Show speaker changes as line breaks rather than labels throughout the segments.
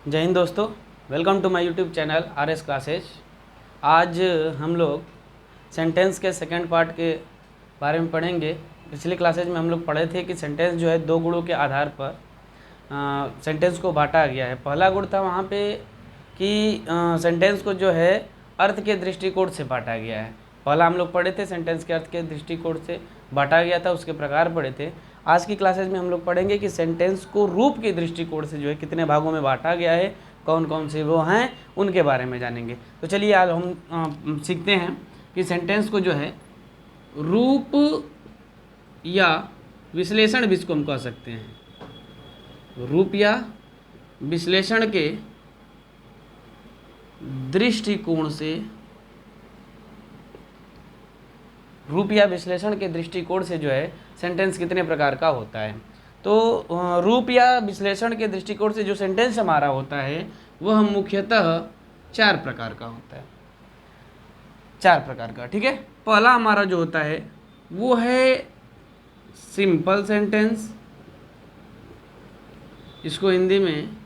जय हिंद दोस्तों, welcome to my YouTube channel RS classes. आज हम लोग सेंटेंस के सेकंड पार्ट के बारे में पढ़ेंगे। पिछले क्लासेज में हम लोग पढ़े थे कि सेंटेंस जो है दो गुणों के आधार पर सेंटेंस को बांटा गया है। पहला गुण था वहाँ पे कि सेंटेंस को जो है अर्थ के दृष्टिकोण से बांटा गया है। पहला हम लोग पढ़े थे सेंटेंस के अर्थ के दृष्टिकोण से बांटा गया था, उसके प्रकार पढ़े थे। आज की क्लासेज में हम लोग पढ़ेंगे कि सेंटेंस को रूप के दृष्टिकोण से जो है कितने भागों में बांटा गया है, कौन कौन से वो हैं, उनके बारे में जानेंगे। तो चलिए आज हम सीखते हैं कि सेंटेंस को जो है रूप या विश्लेषण भी इसको हम कह सकते हैं। रूप या विश्लेषण के दृष्टिकोण से, रूप या विश्लेषण के दृष्टिकोण से जो है सेंटेंस कितने प्रकार का होता है। तो रूप या विश्लेषण के दृष्टिकोण से जो सेंटेंस हमारा होता है वह मुख्यतः 4 प्रकार का होता है। 4 प्रकार का, ठीक है। पहला हमारा जो होता है वो है सिंपल सेंटेंस, इसको हिंदी में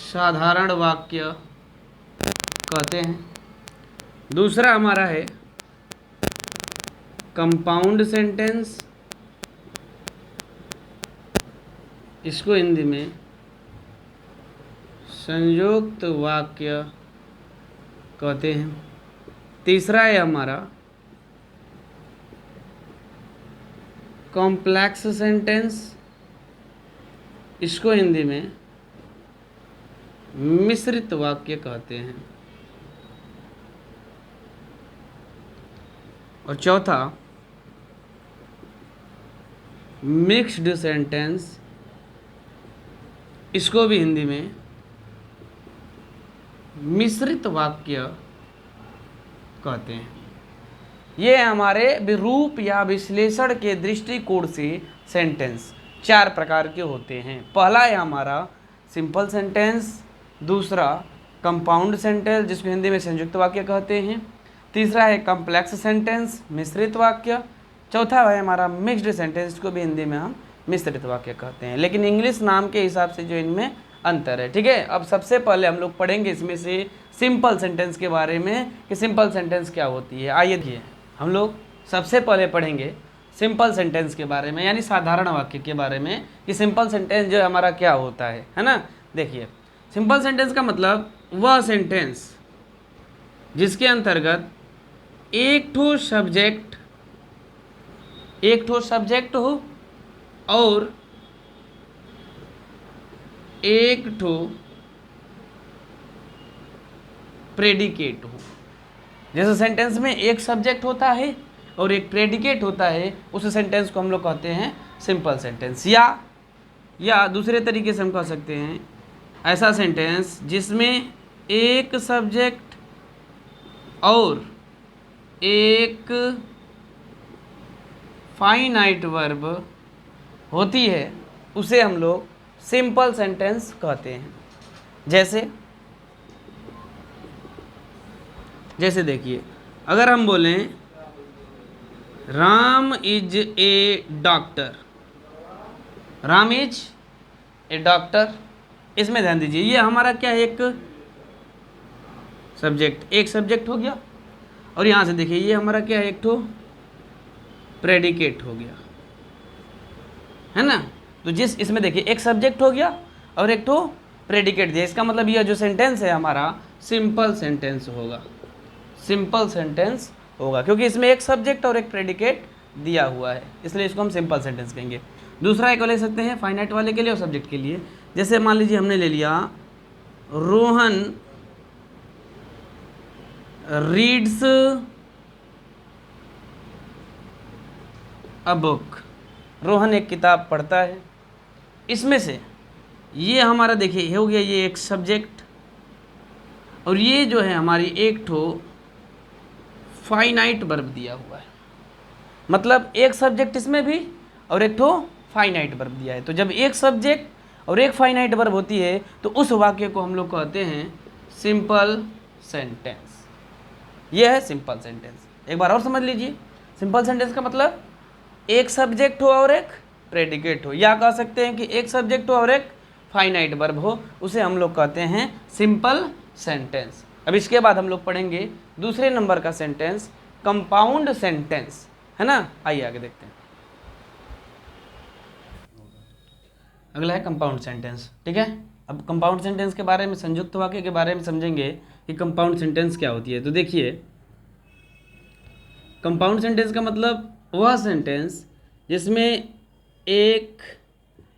साधारण वाक्य कहते हैं। दूसरा हमारा है कंपाउंड सेंटेंस, इसको हिंदी में संयुक्त वाक्य कहते हैं। तीसरा है हमारा कॉम्प्लेक्स सेंटेंस, इसको हिंदी में मिश्रित वाक्य कहते हैं। और चौथा मिक्स्ड सेंटेंस, इसको भी हिंदी में मिश्रित वाक्य कहते हैं। ये हमारे रूप या विश्लेषण के दृष्टिकोण से सेंटेंस 4 प्रकार के होते हैं। पहला है हमारा सिंपल सेंटेंस, दूसरा कंपाउंड सेंटेंस जिसको हिंदी में संयुक्त वाक्य कहते हैं, तीसरा है कॉम्प्लेक्स सेंटेंस मिश्रित वाक्य, चौथा है हमारा मिक्स्ड सेंटेंस, इसको भी हिंदी में हम मिश्रित वाक्य कहते हैं। लेकिन इंग्लिश नाम के हिसाब से जो इनमें अंतर है, ठीक है। अब सबसे पहले हम लोग पढ़ेंगे इसमें से सिंपल सेंटेंस के बारे में कि सिंपल सेंटेंस क्या होती है। आइए देखिए, हम लोग सबसे पहले पढ़ेंगे सिंपल सेंटेंस के बारे में, यानी साधारण वाक्य के बारे में कि सिंपल सेंटेंस जो है हमारा क्या होता है ना। देखिए, सिंपल सेंटेंस का मतलब वह सेंटेंस जिसके अंतर्गत एक ठो सब्जेक्ट हो और एक ठो प्रेडिकेट हो। जैसे सेंटेंस में एक सब्जेक्ट होता है और एक प्रेडिकेट होता है, उस सेंटेंस को हम लोग कहते हैं सिंपल सेंटेंस। या दूसरे तरीके से हम कह सकते हैं ऐसा सेंटेंस जिसमें एक सब्जेक्ट और एक फाइनाइट वर्ब होती है, उसे हम लोग सिंपल सेंटेंस कहते हैं। जैसे देखिए, अगर हम बोलें Ram is a doctor, Ram is a doctor, इसमें ध्यान दीजिए ये हमारा क्या है, एक सब्जेक्ट हो गया, और यहाँ से देखिए ये हमारा क्या है, एक ठो प्रेडिकेट हो गया, है ना। तो इसमें देखिए एक सब्जेक्ट हो गया और एक ठो प्रेडिकेट दिया, इसका मतलब यह जो सेंटेंस है हमारा सिंपल सेंटेंस होगा, क्योंकि इसमें एक सब्जेक्ट और एक प्रेडिकेट दिया हुआ है, इसलिए इसको हम सिंपल सेंटेंस कहेंगे। दूसरा एक ले सकते हैं फाइनाइट वाले के लिए और सब्जेक्ट के लिए। जैसे मान लीजिए हमने ले लिया Rohan reads a book, Rohan एक किताब पढ़ता है। इसमें से ये हमारा देखिए हो गया ये एक सब्जेक्ट, और ये जो है हमारी एक ठो फाइनाइट वर्ब दिया हुआ है, मतलब एक सब्जेक्ट इसमें भी और एक ठो फाइनाइट वर्ब दिया है। तो जब एक सब्जेक्ट और एक फाइनाइट वर्ब होती है तो उस वाक्य को हम लोग कहते हैं सिंपल सेंटेंस। ये है सिंपल सेंटेंस। एक बार और समझ लीजिए, सिंपल सेंटेंस का मतलब एक सब्जेक्ट हो और एक प्रेडिकेट हो, या कह सकते हैं कि एक सब्जेक्ट हो और एक फाइनाइट वर्ब हो उसे हम लोग कहते हैं सिंपल सेंटेंस। अब इसके बाद हम लोग पढ़ेंगे दूसरे नंबर का सेंटेंस कंपाउंड सेंटेंस, है ना। आइए आगे देखते हैं। अगला है कंपाउंड सेंटेंस, ठीक है। अब कंपाउंड सेंटेंस के बारे में, संयुक्त वाक्य के बारे में समझेंगे कि कंपाउंड सेंटेंस क्या होती है। तो देखिए, कंपाउंड सेंटेंस का मतलब वह सेंटेंस जिसमें एक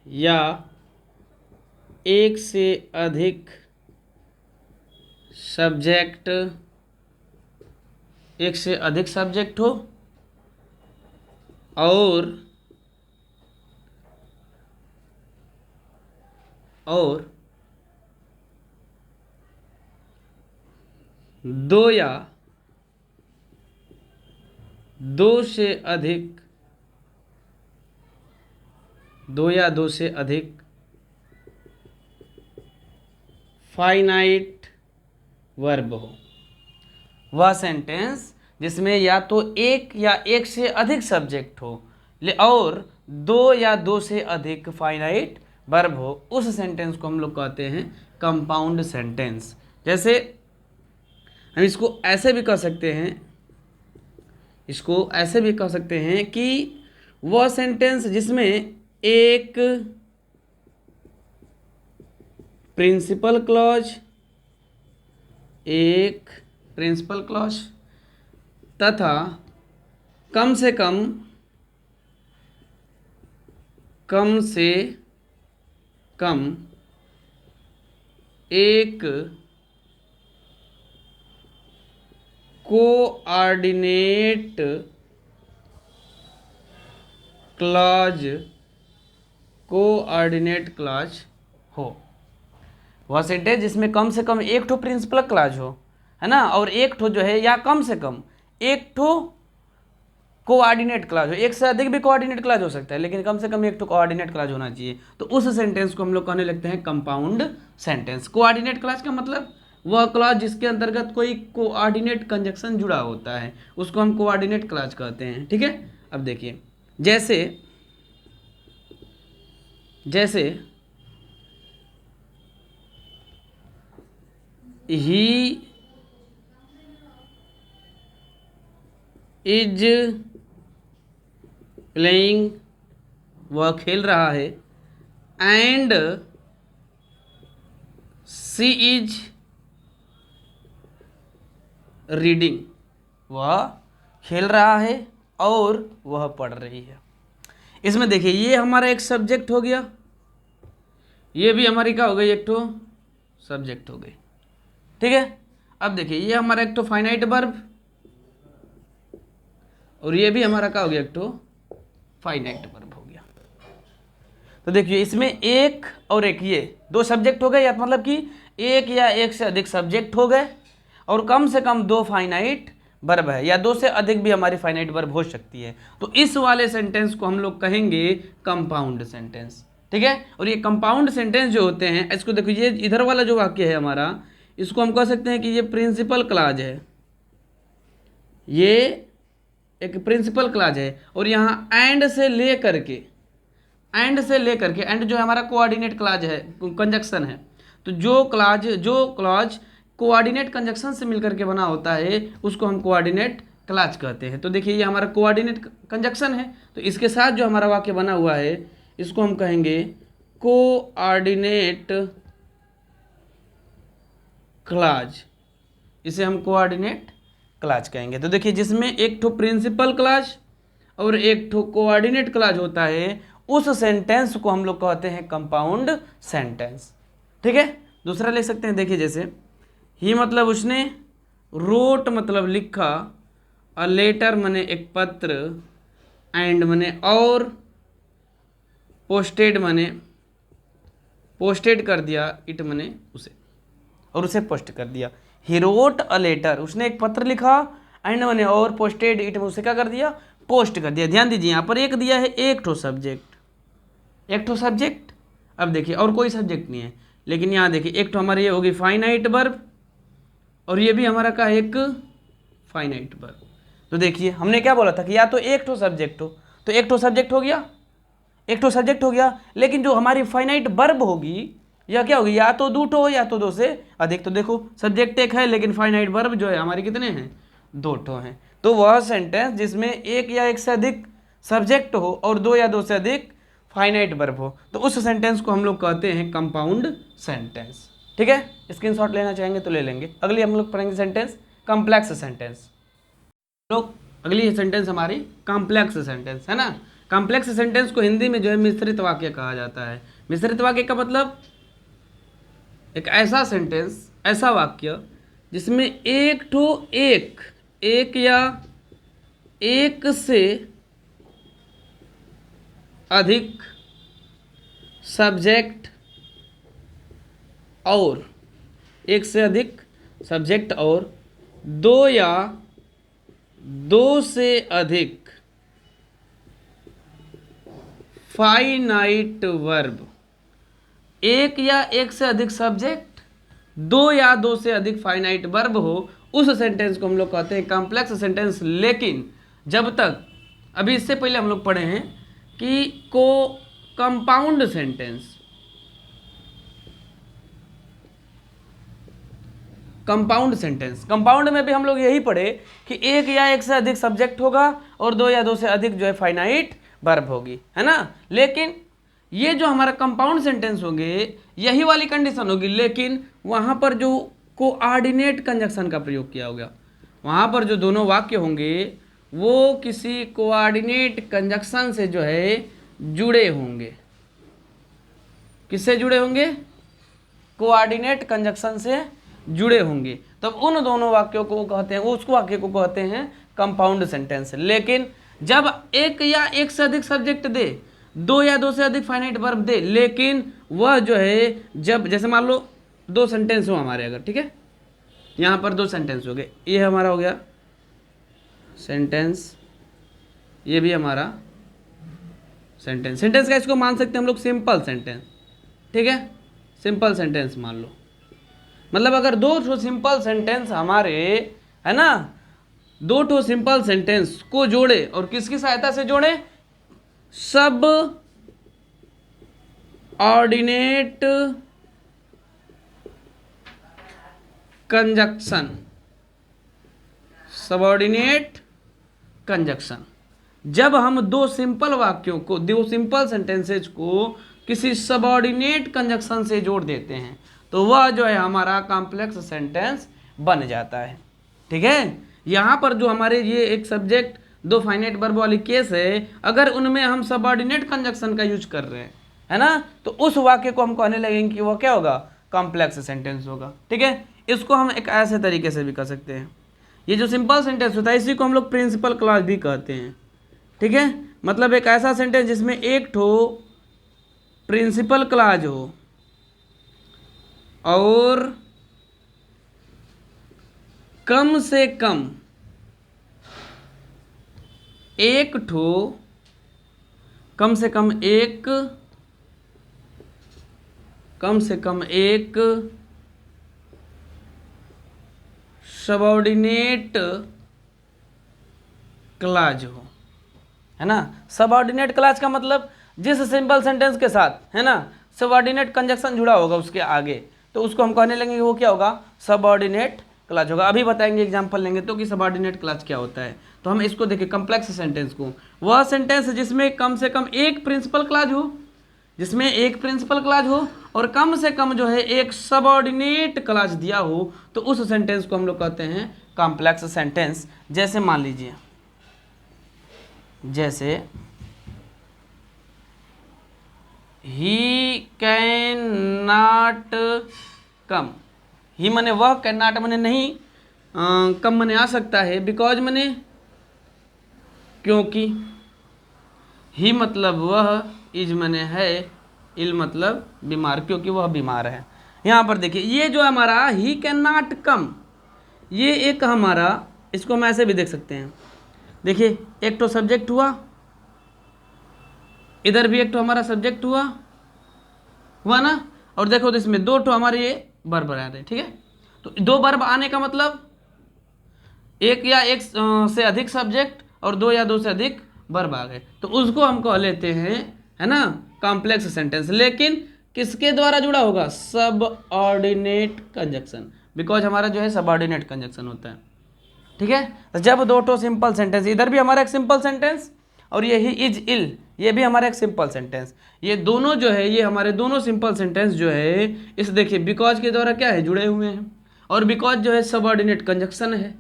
या एक से अधिक सब्जेक्ट हो और दो या दो से अधिक फाइनाइट वर्ब हो। वह सेंटेंस जिसमें या तो एक या एक से अधिक सब्जेक्ट हो और दो या दो से अधिक फाइनाइट वर्ब हो, उस सेंटेंस को हम लोग कहते हैं कंपाउंड सेंटेंस। जैसे हम इसको ऐसे भी कह सकते हैं कि वह सेंटेंस जिसमें एक प्रिंसिपल क्लॉज तथा कम से कम एक कोऑर्डिनेट क्लॉज हो। वह सेंटेंस जिसमें कम से कम एक ठो प्रिंसिपल क्लॉज हो, है ना, और एक ठो जो है या कम से कम एक ठो कोऑर्डिनेट क्लॉज हो। एक से अधिक भी कोऑर्डिनेट क्लॉज हो सकता है, लेकिन कम से कम एक ठो कोऑर्डिनेट क्लॉज होना चाहिए। तो उस सेंटेंस को हम लोग कहने लगते हैं कंपाउंड सेंटेंस। कोऑर्डिनेट क्लॉज का मतलब वह क्लॉज जिसके अंतर्गत कोई कोऑर्डिनेट कंजक्शन जुड़ा होता है, उसको हम कोऑर्डिनेट क्लॉज कहते हैं, ठीक है। अब देखिए, जैसे ही इज प्लेइंग, वह खेल रहा है, एंड सी इज रीडिंग, वह खेल रहा है और वह पढ़ रही है। इसमें देखिए, ये हमारा एक सब्जेक्ट हो गया, ये भी हमारी क्या हो गई, एक तो सब्जेक्ट हो गई, ठीक है। अब देखिए, ये हमारा एक तो फाइनाइट वर्ब और ये भी हमारा क्या हो गया, एक तो फाइनाइट वर्ब हो गया। तो देखिए, इसमें एक और एक, ये दो सब्जेक्ट हो गए, या मतलब कि एक या एक से अधिक सब्जेक्ट हो गए और कम से कम दो फाइनाइट वर्ब है, या दो से अधिक भी हमारी फाइनाइट वर्ब हो सकती है। तो इस वाले सेंटेंस को हम लोग कहेंगे कंपाउंड सेंटेंस, ठीक है। और ये कंपाउंड सेंटेंस जो होते हैं, इसको देखो, ये इधर वाला जो वाक्य है हमारा, इसको हम कह सकते हैं कि ये प्रिंसिपल क्लॉज है, ये एक प्रिंसिपल क्लॉज है। और यहाँ एंड से लेकर के एंड जो हमारा कोऑर्डिनेट क्लॉज है, कंजक्शन है। तो जो क्लॉज कोऑर्डिनेट कंजक्शन से मिलकर के बना होता है, उसको हम कोऑर्डिनेट क्लॉज कहते हैं। तो देखिए, ये हमारा कोऑर्डिनेट कंजक्शन है, तो इसके साथ जो हमारा वाक्य बना हुआ है, इसको हम कहेंगे कोऑर्डिनेट क्लॉज, इसे हम कोऑर्डिनेट क्लॉज कहेंगे। तो देखिए, जिसमें एक ठो प्रिंसिपल क्लॉज और एक ठो कोऑर्डिनेट क्लॉज होता है, उस सेंटेंस को हम लोग कहते हैं कंपाउंड सेंटेंस, ठीक है। दूसरा ले सकते हैं, देखिए, जैसे ही मतलब उसने, रोट मतलब लिखा, अ लेटर मने एक पत्र, एंड मने और, पोस्टेड मने पोस्टेड कर दिया, इट मने उसे, और उसे पोस्ट कर दिया। ही रोट अ लेटर, उसने एक पत्र लिखा, एंड मने और, पोस्टेड इट में उसे क्या कर दिया, पोस्ट कर दिया। ध्यान दीजिए, यहाँ पर एक दिया है, एक ठो सब्जेक्ट, अब देखिए और कोई सब्जेक्ट नहीं है, लेकिन यहाँ देखिए एक ठो हमारी ये होगी फाइनाइट वर्ब और ये भी हमारा का एक फाइनाइट वर्ब। तो देखिए, हमने क्या बोला था कि या तो एक ठो सब्जेक्ट हो, तो एक ठो सब्जेक्ट हो गया, लेकिन जो हमारी फाइनाइट वर्ब होगी यह क्या होगी, या तो दो ठो या तो दो से अधिक। तो देखो सब्जेक्ट एक है लेकिन फाइनाइट वर्ब जो है हमारे कितने हैं, दो ठो हैं। तो वह सेंटेंस जिसमें एक या एक से अधिक सब्जेक्ट हो और दो या दो से अधिक फाइनाइट वर्ब हो, तो उस सेंटेंस को हम लोग कहते हैं कंपाउंड सेंटेंस। ठीक है, स्क्रीनशॉट लेना चाहेंगे तो ले लेंगे। अगली हम लोग पढ़ेंगे सेंटेंस कॉम्प्लेक्स सेंटेंस। लोग अगली सेंटेंस हमारी कॉम्प्लेक्स सेंटेंस है ना। कॉम्प्लेक्स सेंटेंस को हिंदी में जो है मिश्रित वाक्य कहा जाता है। मिश्रित वाक्य का मतलब एक ऐसा सेंटेंस, ऐसा वाक्य जिसमें एक ठो एक या एक से अधिक सब्जेक्ट और एक से अधिक सब्जेक्ट और दो या दो से अधिक फाइनाइट वर्ब, एक या एक से अधिक सब्जेक्ट, दो या दो से अधिक फाइनाइट वर्ब हो, उस सेंटेंस को हम लोग कहते हैं कॉम्प्लेक्स सेंटेंस। लेकिन जब तक, अभी इससे पहले हम लोग पढ़े हैं कि compound sentence, compound sentence, compound में भी हम लोग यही पढ़े कि एक या एक से अधिक सब्जेक्ट होगा और दो या दो से अधिक जो है फाइनाइट वर्ब होगी, है ना। लेकिन ये जो हमारा कंपाउंड सेंटेंस होंगे यही वाली कंडीशन होगी, लेकिन वहाँ पर जो कोऑर्डिनेट कंजक्शन का प्रयोग किया होगा, वहाँ पर जो दोनों वाक्य होंगे वो किसी कोऑर्डिनेट कंजक्शन से जो है जुड़े होंगे। किससे जुड़े होंगे, कोऑर्डिनेट कंजक्शन से जुड़े होंगे। तब उन दोनों वाक्यों को कहते हैं, उस वाक्य को कहते हैं कंपाउंड सेंटेंस। लेकिन जब एक या एक से अधिक सब्जेक्ट दे, दो या दो से अधिक फाइनाइट वर्ब दे, लेकिन वह जो है जब, जैसे मान लो दो सेंटेंस हो हमारे अगर, ठीक है, यहाँ पर दो सेंटेंस हो गए, ये हमारा हो गया सेंटेंस, ये भी हमारा सेंटेंस। सेंटेंस का इसको मान सकते हैं हम लोग सिंपल सेंटेंस, ठीक है, सिंपल सेंटेंस मान लो। मतलब अगर दो ठो सिंपल सेंटेंस हमारे, है ना, दो ठो सिंपल सेंटेंस को जोड़े और किसकी सहायता से जोड़े, सब ऑर्डिनेट कंजक्शन, सबऑर्डिनेट कंजक्शन। जब हम दो सिंपल वाक्यों को, दो सिंपल सेंटेंसेज को किसी सबऑर्डिनेट कंजक्शन से जोड़ देते हैं तो वह जो है हमारा कॉम्प्लेक्स सेंटेंस बन जाता है। ठीक है, यहाँ पर जो हमारे ये एक सब्जेक्ट दो फाइनाइट वर्ब वाली केस है, अगर उनमें हम सबऑर्डिनेट कंजक्शन का यूज कर रहे हैं, है ना, तो उस वाक्य को हम कहने लगेंगे कि वो क्या होगा, कॉम्प्लेक्स सेंटेंस होगा। ठीक है, इसको हम एक ऐसे तरीके से भी कर सकते हैं। ये जो सिंपल सेंटेंस होता है इसी को हम लोग प्रिंसिपल क्लॉज भी कहते हैं। ठीक है, मतलब एक ऐसा सेंटेंस जिसमें एक ठो प्रिंसिपल क्लॉज हो और कम से कम एक ठो, कम से कम एक सबऑर्डिनेट क्लॉज हो, है ना। सबऑर्डिनेट क्लॉज का मतलब जिस सिंपल सेंटेंस के साथ, है ना, सबऑर्डिनेट कंजक्शन जुड़ा होगा उसके आगे, तो उसको हम कहने लगेंगे वो क्या होगा, सबऑर्डिनेट क्लॉज होगा। अभी बताएंगे, एग्जांपल लेंगे तो कि सबऑर्डिनेट क्लॉज क्या होता है। तो हम इसको देखिए कॉम्प्लेक्स सेंटेंस को, वह सेंटेंस जिसमें कम से कम एक प्रिंसिपल क्लॉज हो, जिसमें एक प्रिंसिपल क्लॉज हो और कम से कम जो है एक सबऑर्डिनेट क्लॉज दिया हो, तो उस सेंटेंस को हम लोग कहते हैं कॉम्प्लेक्स सेंटेंस। जैसे मान लीजिए, जैसे ही कैन नॉट कम, ही मने वह, कैन नॉट मने नहीं, कम मने आ सकता है, बिकॉज मने क्योंकि, ही मतलब वह, इज मने है, इल मतलब बीमार, क्योंकि वह बीमार है। यहाँ पर देखिए ये जो हमारा ही कैन नॉट कम, ये एक हमारा, इसको हम ऐसे भी देख सकते हैं। देखिए एक तो सब्जेक्ट हुआ, इधर भी एक तो हमारा सब्जेक्ट हुआ ना, और देखो तो इसमें दो तो हमारे ये वर्ब आ रहे हैं। ठीक है, तो दो वर्ब आने का मतलब एक या एक से अधिक सब्जेक्ट और दो या दो से अधिक वर्ब आ गए, तो उसको हम कह लेते हैं, है ना, कॉम्प्लेक्स सेंटेंस। लेकिन किसके द्वारा जुड़ा होगा? सब ऑर्डिनेट कंजक्शन, बिकॉज हमारा जो है सब ऑर्डिनेट कंजक्शन होता है, ठीक है। तो जब दो ठो सिंपल सेंटेंस, इधर भी हमारा एक सिंपल सेंटेंस और ये ही इज इल, ये भी हमारा एक सिंपल सेंटेंस, ये दोनों जो है ये हमारे दोनों सिंपल सेंटेंस जो है इस देखिए बिकॉज के द्वारा क्या है जुड़े हुए हैं, और बिकॉज जो है सबऑर्डिनेट कंजक्शन है,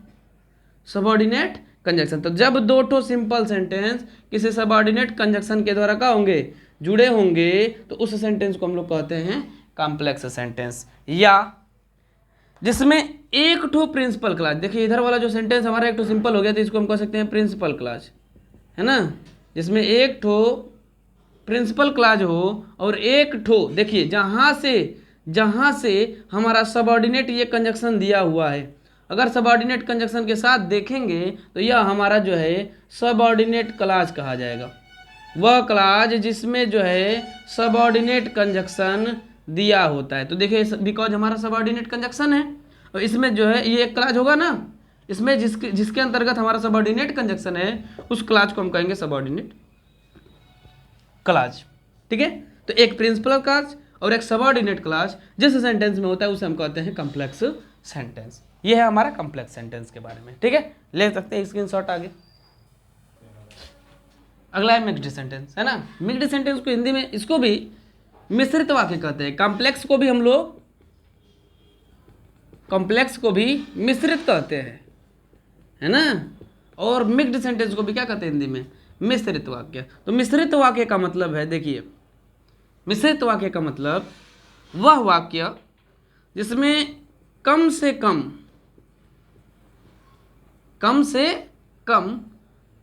सबऑर्डिनेट कंजक्शन। तो जब दो ठो सिंपल सेंटेंस किसी सबऑर्डिनेट कंजक्शन के द्वारा क्या होंगे? जुड़े होंगे, तो उस सेंटेंस को हम लोग कहते हैं कॉम्प्लेक्स सेंटेंस। या जिसमें एक ठो प्रिंसिपल क्लास, देखिए इधर वाला जो सेंटेंस हमारा एक ठो सिंपल हो गया तो इसको हम कह सकते हैं प्रिंसिपल क्लास, है ना, जिसमें एक ठो प्रिंसिपल क्लास हो और एक ठो देखिए जहाँ से हमारा सबऑर्डिनेट ये कंजक्शन दिया हुआ है, अगर सबऑर्डिनेट कंजक्शन के साथ देखेंगे तो यह हमारा जो है सबऑर्डिनेट क्लास कहा जाएगा, वह क्लास जिसमें जो है सबऑर्डिनेट कंजक्शन दिया होता है। तो देखिए बिकॉज हमारा सबऑर्डिनेट कंजक्शन है और इसमें जो है ये एक क्लास होगा ना, इसमें जिसके अंतर्गत हमारा सबऑर्डिनेट कंजक्शन है उस क्लास को हम कहेंगे सबऑर्डिनेट क्लास, ठीक है। तो एक प्रिंसिपल क्लास और एक सबऑर्डिनेट क्लास जिस सेंटेंस में होता है उसे हम कहते हैं कॉम्प्लेक्स सेंटेंस। ये है हमारा कॉम्प्लेक्स सेंटेंस के बारे में, ठीक है, ले सकते हैं स्क्रीनशॉट आगे। अगला है मिक्स्ड सेंटेंस, है ना। मिक्स्ड सेंटेंस को हिंदी में इसको भी मिश्रित वाक्य कहते हैं, कॉम्प्लेक्स को भी हम लोग कॉम्प्लेक्स को भी मिश्रित कहते हैं, है ना, और मिक्स्ड सेंटेंस को भी क्या कहते हैं हिंदी में? मिश्रित वाक्य। तो मिश्रित वाक्य का मतलब है, देखिए मिश्रित वाक्य का मतलब वह वाक्य जिसमें कम से कम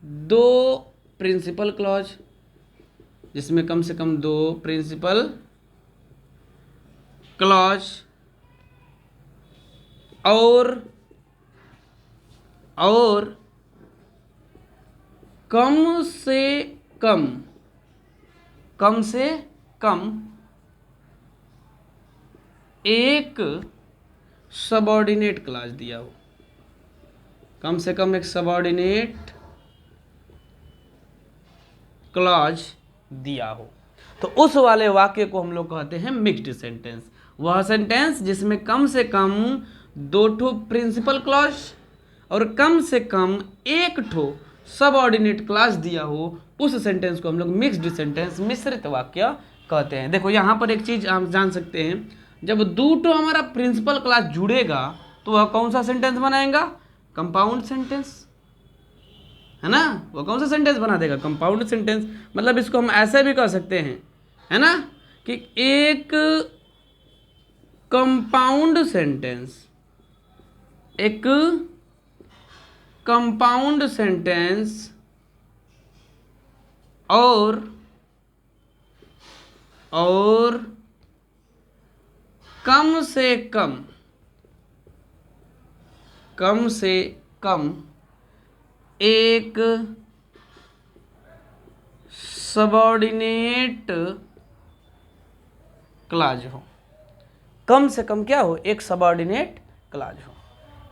दो प्रिंसिपल क्लॉज, जिसमें कम से कम दो प्रिंसिपल क्लॉज और कम से कम एक सबऑर्डिनेट क्लॉज दिया हो, कम से कम एक सबऑर्डिनेट क्लॉज दिया हो, तो उस वाले वाक्य को हम लोग कहते हैं मिक्स्ड सेंटेंस। वह सेंटेंस जिसमें कम से कम दो ठो प्रिंसिपल क्लॉज और कम से कम एक ठो सबऑर्डिनेट क्लॉज दिया हो, उस सेंटेंस को हम लोग मिक्स्ड सेंटेंस, मिश्रित वाक्य कहते हैं। देखो यहाँ पर एक चीज आप जान सकते हैं, जब दो ठो हमारा प्रिंसिपल क्लॉज जुड़ेगा तो वह कौन सा सेंटेंस बनाएगा? कंपाउंड सेंटेंस, है ना, वो कौन सा सेंटेंस बना देगा? Compound sentence. मतलब इसको हम ऐसे भी कह सकते हैं, है ना, कि एक कंपाउंड सेंटेंस, एक कंपाउंड सेंटेंस और कम से कम एक सबऑर्डिनेट क्लॉज हो, कम से कम क्या हो? एक सबऑर्डिनेट क्लॉज हो।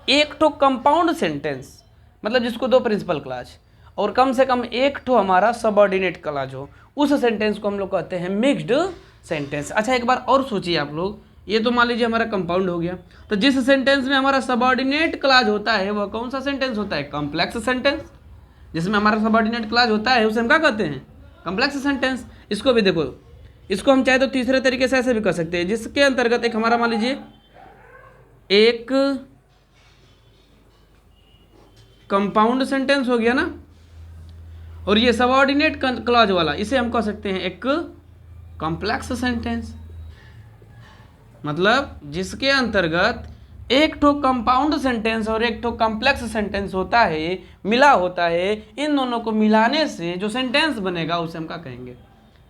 एक ठो कंपाउंड सेंटेंस मतलब जिसको दो प्रिंसिपल क्लॉज और कम से कम एक ठो हमारा सबऑर्डिनेट क्लॉज हो, उस सेंटेंस को हम लोग कहते हैं मिक्स्ड सेंटेंस। अच्छा एक बार और सोचिए आप लोग, ये तो मान लीजिए हमारा कंपाउंड हो गया, तो जिस सेंटेंस में हमारा सबऑर्डिनेट क्लॉज होता है वह कौन सा सेंटेंस होता है? Complex sentence. जिसमें हमारा सबऑर्डिनेट क्लॉज होता है उसे हम क्या कहते हैं? Complex sentence. इसको भी देखो, इसको हम चाहे तो तीसरे तरीके से ऐसे भी कर सकते हैं, जिसके अंतर्गत एक हमारा मान लीजिए एक कंपाउंड सेंटेंस हो गया ना, और ये सबऑर्डिनेट क्लॉज वाला इसे हम कह सकते हैं एक कॉम्प्लेक्स सेंटेंस। मतलब जिसके अंतर्गत एक ठो कंपाउंड सेंटेंस और एक ठो कॉम्प्लेक्स सेंटेंस होता है, मिला होता है, इन दोनों को मिलाने से जो सेंटेंस बनेगा उसे हम क्या कहेंगे?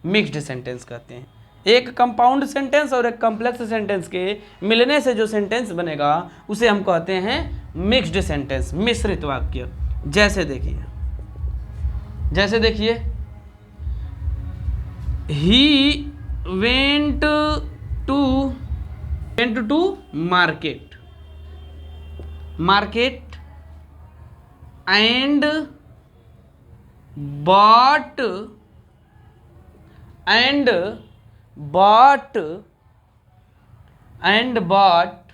मिक्स्ड सेंटेंस कहते हैं। एक कंपाउंड सेंटेंस और एक कॉम्प्लेक्स सेंटेंस के मिलने से जो सेंटेंस बनेगा उसे हम कहते हैं मिक्स्ड सेंटेंस, मिश्रित वाक्य। जैसे देखिए ही went to market and bought bought and bought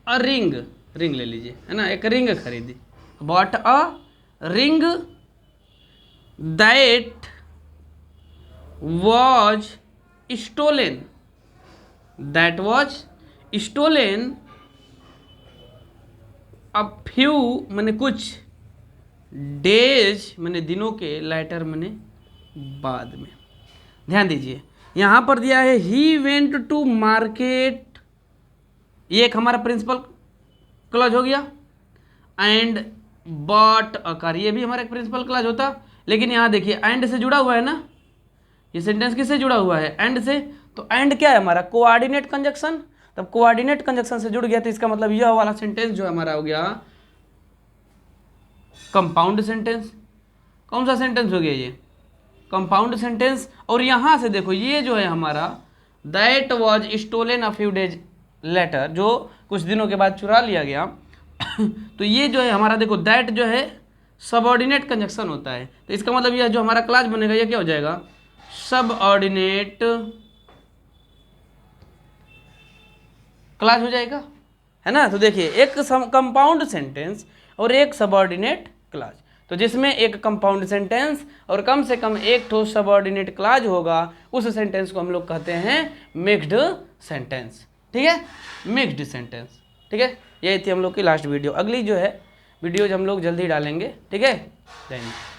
a ring, ring ले लीजिए, है ना, एक रिंग खरीदी, bought a ring that was stolen, that was stolen a few मैंने कुछ, डेज मैंने दिनों के, लेटर मैंने बाद में। ध्यान दीजिए यहाँ पर दिया है ही वेंट टू मार्केट, ये एक हमारा प्रिंसिपल क्लॉज हो गया, एंड बॉट अ कार, ये भी हमारा एक प्रिंसिपल क्लॉज होता, लेकिन यहाँ देखिए एंड से जुड़ा हुआ है ना, ये सेंटेंस किससे जुड़ा हुआ है, एंड से, तो एंड क्या है हमारा, कोऑर्डिनेट कंजक्शन, तब कोऑर्डिनेट कंजक्शन से जुड़ गया, तो इसका मतलब यह वाला सेंटेंस जो हमारा हो गया कंपाउंड सेंटेंस। कौन सा सेंटेंस हो गया ये, कंपाउंड सेंटेंस। और यहां से देखो ये जो है हमारा that was stolen a few days later, जो कुछ दिनों के बाद चुरा लिया गया तो ये जो है हमारा देखो दैट जो है सबऑर्डिनेट कंजक्शन होता है, तो इसका मतलब यह जो हमारा क्लॉज बनेगा ये क्या हो जाएगा, सबऑर्डिनेट क्लॉज हो जाएगा, है ना। तो देखिए एक कंपाउंड सेंटेंस और एक सबऑर्डिनेट क्लॉज, तो जिसमें एक कंपाउंड सेंटेंस और कम से कम एक ठो सबऑर्डिनेट क्लॉज होगा, उस सेंटेंस को हम लोग कहते हैं मिक्स्ड सेंटेंस। ठीक है, मिक्स्ड सेंटेंस। ठीक है, यही थी हम लोग की लास्ट वीडियो। अगली जो है वीडियोज हम लोग जल्दी डालेंगे। ठीक है, थैंक यू।